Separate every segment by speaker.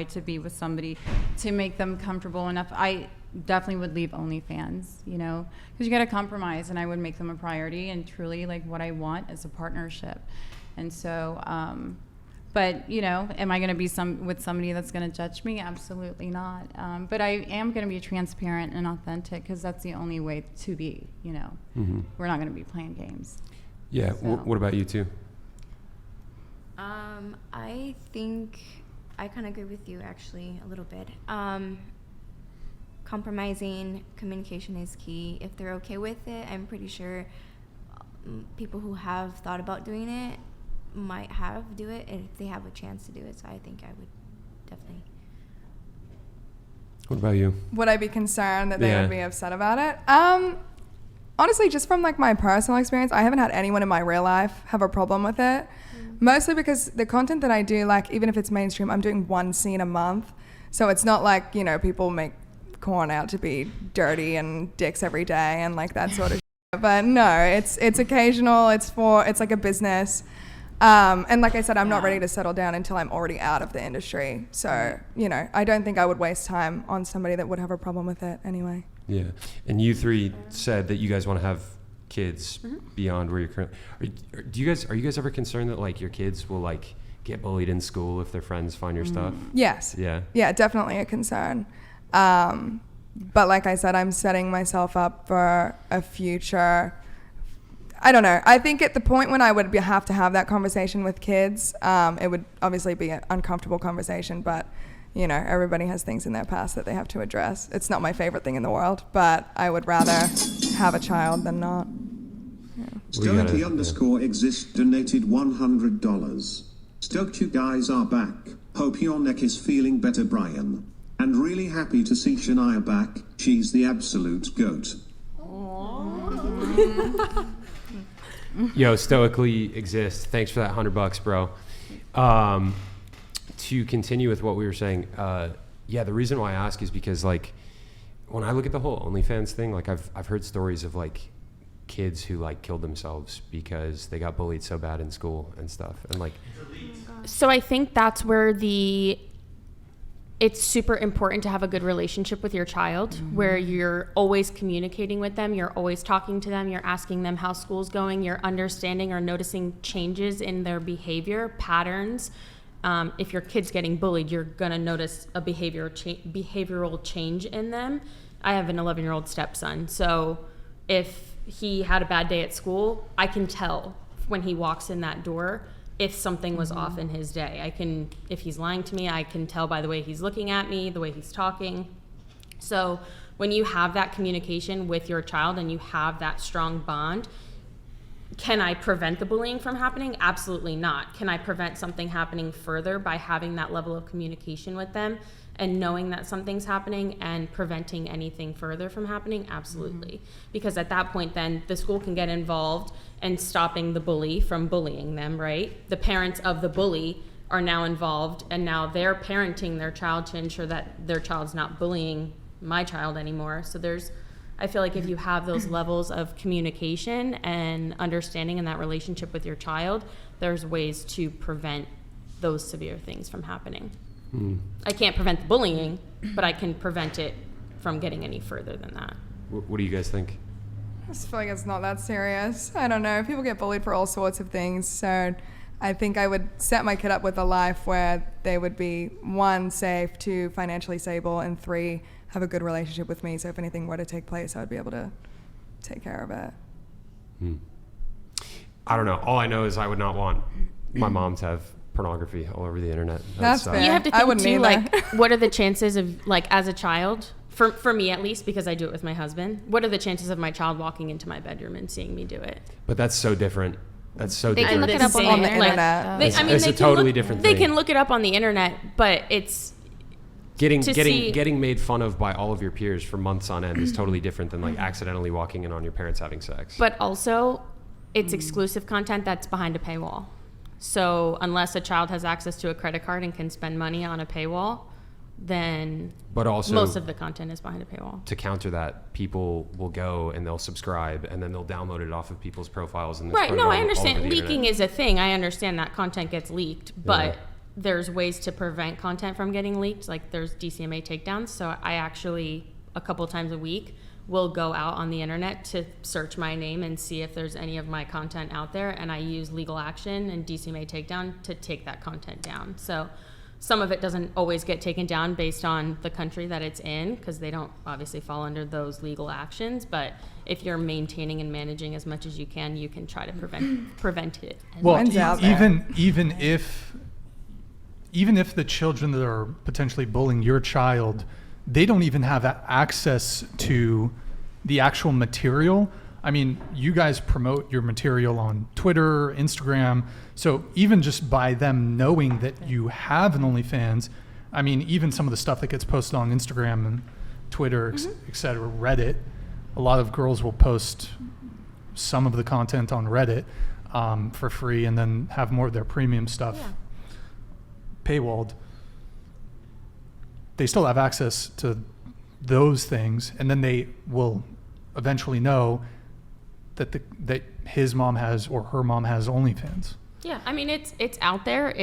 Speaker 1: to be with somebody to make them comfortable enough. I definitely would leave OnlyFans, you know, because you got to compromise, and I would make them a priority and truly like what I want is a partnership. And so, but you know, am I going to be with somebody that's going to judge me? Absolutely not. But I am going to be transparent and authentic, because that's the only way to be, you know. We're not going to be playing games.
Speaker 2: Yeah.
Speaker 1: So.
Speaker 2: What about you two?
Speaker 3: I think I kind of agree with you actually a little bit. Compromising, communication is key. If they're okay with it, I'm pretty sure people who have thought about doing it might do it if they have a chance to do it. So I think I would definitely.
Speaker 2: What about you?
Speaker 4: Would I be concerned that they would be upset about it? Honestly, just from like my personal experience, I haven't had anyone in my real life have a problem with it. Mostly because the content that I do, like even if it's mainstream, I'm doing one scene a month. So it's not like, you know, people make corn out to be dirty and dicks every day and like that sort of shit. But no, it's occasional. It's like a business. And like I said, I'm not ready to settle down until I'm already out of the industry. So, you know, I don't think I would waste time on somebody that would have a problem with it anyway.
Speaker 2: Yeah. And you three said that you guys want to have kids beyond where you're currently. Are you guys ever concerned that like your kids will like get bullied in school if their friends find your stuff?
Speaker 4: Yes. Yeah, definitely a concern. But like I said, I'm setting myself up for a future. I don't know. I think at the point when I would have to have that conversation with kids, it would obviously be an uncomfortable conversation, but you know, everybody has things in their past that they have to address. It's not my favorite thing in the world, but I would rather have a child than not.
Speaker 5: Stokey_exist donated $100. Stoked you guys are back. Hope your neck is feeling better, Brian. And really happy to see Shania back. She's the absolute goat.
Speaker 2: Yo, stoically exist. Thanks for that $100, bro. To continue with what we were saying, the reason why I ask is because like when I look at the whole OnlyFans thing, like I've heard stories of like kids who like killed themselves because they got bullied so bad in school and stuff, and like.
Speaker 6: So I think that's where it's super important to have a good relationship with your child, where you're always communicating with them, you're always talking to them, you're asking them how school's going, you're understanding or noticing changes in their behavior patterns. If your kid's getting bullied, you're gonna notice a behavioral change in them. I have an 11-year-old stepson, so if he had a bad day at school, I can tell when he walks in that door if something was off in his day. If he's lying to me, I can tell by the way he's looking at me, the way he's talking. So when you have that communication with your child and you have that strong bond, can I prevent the bullying from happening? Absolutely not. Can I prevent something happening further by having that level of communication with them and knowing that something's happening and preventing anything further from happening? Absolutely. Because at that point, then the school can get involved and stopping the bully from bullying them, right? The parents of the bully are now involved, and now they're parenting their child to ensure that their child's not bullying my child anymore. So I feel like if you have those levels of communication and understanding in that relationship with your child, there's ways to prevent those severe things from happening. I can't prevent the bullying, but I can prevent it from getting any further than that.
Speaker 2: What do you guys think?
Speaker 4: I just feel like it's not that serious. I don't know. People get bullied for all sorts of things. So I think I would set my kid up with a life where they would be, 1, safe, 2, financially stable, and 3, have a good relationship with me. So if anything were to take place, I would be able to take care of it.
Speaker 2: I don't know. All I know is I would not want my mom to have pornography all over the internet.
Speaker 4: That's fair.
Speaker 6: You have to think too,
Speaker 4: either.
Speaker 6: like, what are the chances of, like, as a child, for me at least, because I do it with my husband, what are the chances of my child walking into my bedroom and seeing me do it?
Speaker 2: But that's so different. That's so
Speaker 6: They
Speaker 2: different.
Speaker 6: can look it up on the
Speaker 4: internet.
Speaker 2: It's a totally different thing.
Speaker 6: They can look it up on the internet, but it's
Speaker 2: getting made fun of by all of your peers for months on end is totally different than like accidentally walking in on your parents having sex.
Speaker 6: But also, it's exclusive content that's behind a paywall. So unless a child has access to a credit card and can spend money on a paywall, then
Speaker 2: but also
Speaker 6: most of the content is behind a paywall.
Speaker 2: To counter that, people will go and they'll subscribe and then they'll download it off of people's profiles. And
Speaker 6: Right. No, I understand. Leaking is a thing. I understand that content gets leaked, but there's ways to prevent content from getting leaked. Like there's DCMA takedowns. So I actually, a couple times a week, will go out on the internet to search my name and see if there's any of my content out there. And I use legal action and DCMA takedown to take that content down. So some of it doesn't always get taken down based on the country that it's in, because they don't obviously fall under those legal actions. But if you're maintaining and managing as much as you can try to prevent it.
Speaker 7: Well,
Speaker 4: Mine's out there.
Speaker 7: even if the children that are potentially bullying your child, they don't even have access to the actual material. I mean, you guys promote your material on Twitter, Instagram. So even just by them knowing that you have an OnlyFans, I mean, even some of the stuff that gets posted on Instagram and Twitter, et cetera, Reddit, a lot of girls will post some of the content on Reddit for free and then have more of their premium stuff paywalled. They still have access to those things, and then they will eventually know that that his mom has or her mom has OnlyFans.
Speaker 6: Yeah, I mean, it's out there.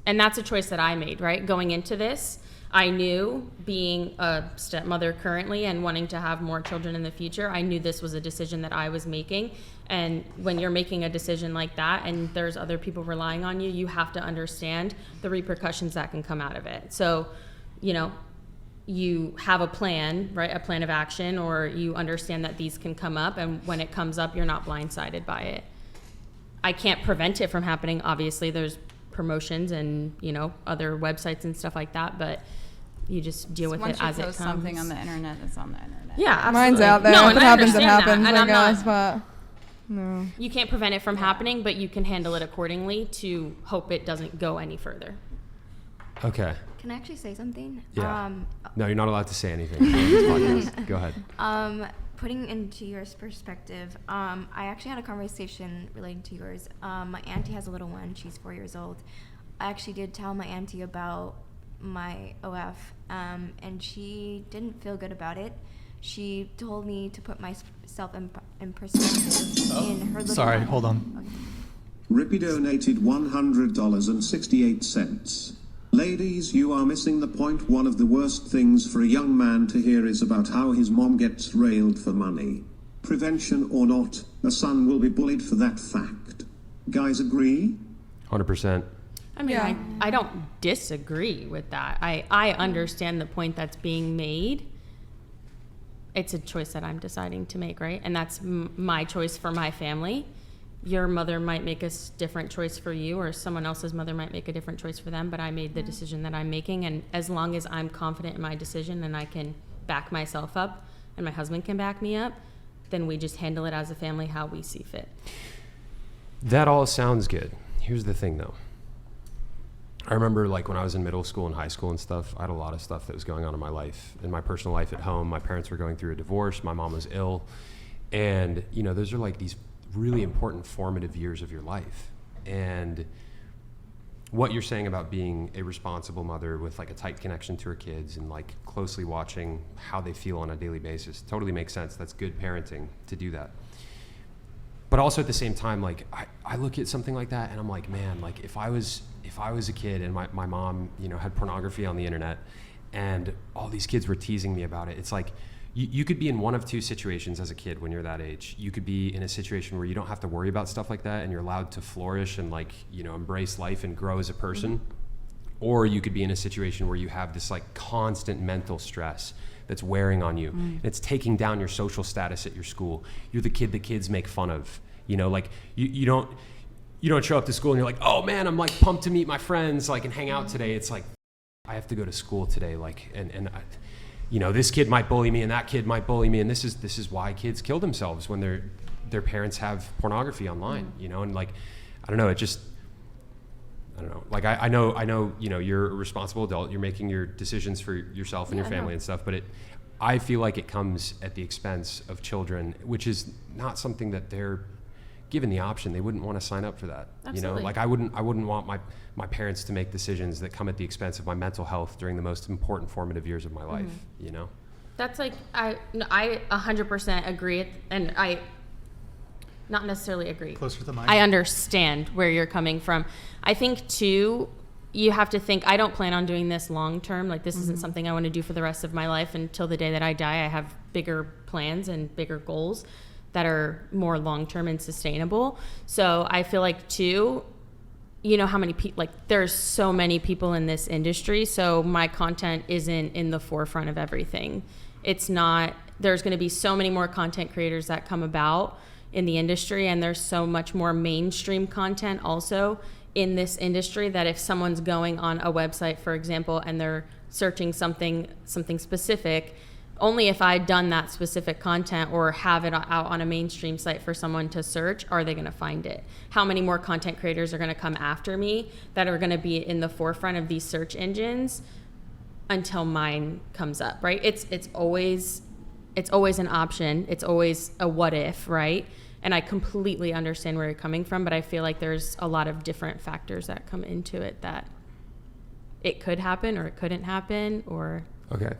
Speaker 6: And that's a choice that I made, right? Going into this, I knew, being a stepmother currently and wanting to have more children in the future, I knew this was a decision that I was making. And when you're making a decision like that and there's other people relying on you, you have to understand the repercussions that can come out of it. So, you know, you have a plan, right? A plan of action, or you understand that these can come up, and when it comes up, you're not blindsided by it. I can't prevent it from happening. Obviously, there's promotions and, you know, other websites and stuff like that, but you just deal with it as it comes.
Speaker 1: Once you post something on the internet, it's on the internet.
Speaker 6: Yeah, absolutely.
Speaker 4: Mine's out there.
Speaker 6: No,
Speaker 4: If
Speaker 6: and
Speaker 4: it
Speaker 6: I
Speaker 4: happens, it
Speaker 6: understand
Speaker 4: happens,
Speaker 6: that.
Speaker 4: I
Speaker 6: And I'm
Speaker 4: guess,
Speaker 6: not,
Speaker 4: but no.
Speaker 6: you can't prevent it from happening, but you can handle it accordingly to hope it doesn't go any further.
Speaker 2: Okay.
Speaker 3: Can I actually say something?
Speaker 2: Yeah. No, you're not allowed to say anything on this podcast. Go ahead.
Speaker 3: Putting into your perspective, I actually had a conversation relating to yours. My auntie has a little one. She's 4 years old. I actually did tell my auntie about my OF, and she didn't feel good about it. She told me to put myself in perspective in her little
Speaker 7: Sorry,
Speaker 3: one.
Speaker 7: hold on.
Speaker 3: Okay.
Speaker 5: Rippy donated $100.68. Ladies, you are missing the point. One of the worst things for a young man to hear is about how his mom gets railed for money. Prevention or not, a son will be bullied for that fact. Guys agree?
Speaker 2: 100%.
Speaker 6: I mean,
Speaker 4: Yeah.
Speaker 6: I don't disagree with that. I understand the point that's being made. It's a choice that I'm deciding to make, right? And that's my choice for my family. Your mother might make a different choice for you, or someone else's mother might make a different choice for them, but I made the decision that I'm making, and as long as I'm confident in my decision and I can back myself up and my husband can back me up, then we just handle it as a family how we see fit.
Speaker 2: That all sounds good. Here's the thing, though. I remember, like, when I was in middle school and high school and stuff, I had a lot of stuff that was going on in my life, in my personal life at home. My parents were going through a divorce. My mom was ill. And, you know, those are like these really important formative years of your life. And what you're saying about being a responsible mother with like a tight connection to her kids and like closely watching how they feel on a daily basis totally makes sense. That's good parenting to do that. But also at the same time, like I look at something like that and I'm like, man, like if I was a kid and my mom, you know, had pornography on the internet and all these kids were teasing me about it, it's like, you could be in one of two situations as a kid when you're that age. You could be in a situation where you don't have to worry about stuff like that and you're allowed to flourish and like, you know, embrace life and grow as a person. Mm-hmm. Or you could be in a situation where you have this like constant mental stress that's wearing on you. Mm. It's taking down your social status at your school. You're the kid the kids make fun of. You know, like you don't show up to school and you're like, oh man, I'm like pumped to meet my friends like and hang out today. It's like, I have to go to school today. Like, and I, you know, this kid might bully me and that kid might bully me. And this is why kids kill themselves when their parents have pornography online, you know? And like, I don't know, I don't know. Like I know, you know, you're a responsible adult, you're making your decisions for yourself and your family and stuff, but I feel like it comes at the expense of children, which is not something that they're given the option. They wouldn't want to sign up for that.
Speaker 6: Absolutely.
Speaker 2: You know, like I wouldn't want my parents to make decisions that come at the expense of my mental health during the most important formative years of my life, you know?
Speaker 6: That's like, I 100% agree, and I not necessarily agree.
Speaker 7: Closer to the mic.
Speaker 6: I understand where you're coming from. I think too, you have to think, I don't plan on doing this long term. Like, this isn't something I want to do for the rest of my life until the day that I die. I have bigger plans and bigger goals that are more long term and sustainable. So I feel like, too, you know how many people, like, there's so many people in this industry. So my content isn't in the forefront of everything. It's not, there's going to be so many more content creators that come about in the industry, and there's so much more mainstream content also in this industry, that if someone's going on a website, for example, and they're searching something specific, only if I'd done that specific content or have it out on a mainstream site for someone to search are they going to find it. How many more content creators are going to come after me that are going to be in the forefront of these search engines until mine comes up, right? It's always an option. It's always a what if, right? And I completely understand where you're coming from, but I feel like there's a lot of different factors that come into it, that it could happen or it couldn't happen, or...
Speaker 2: Okay.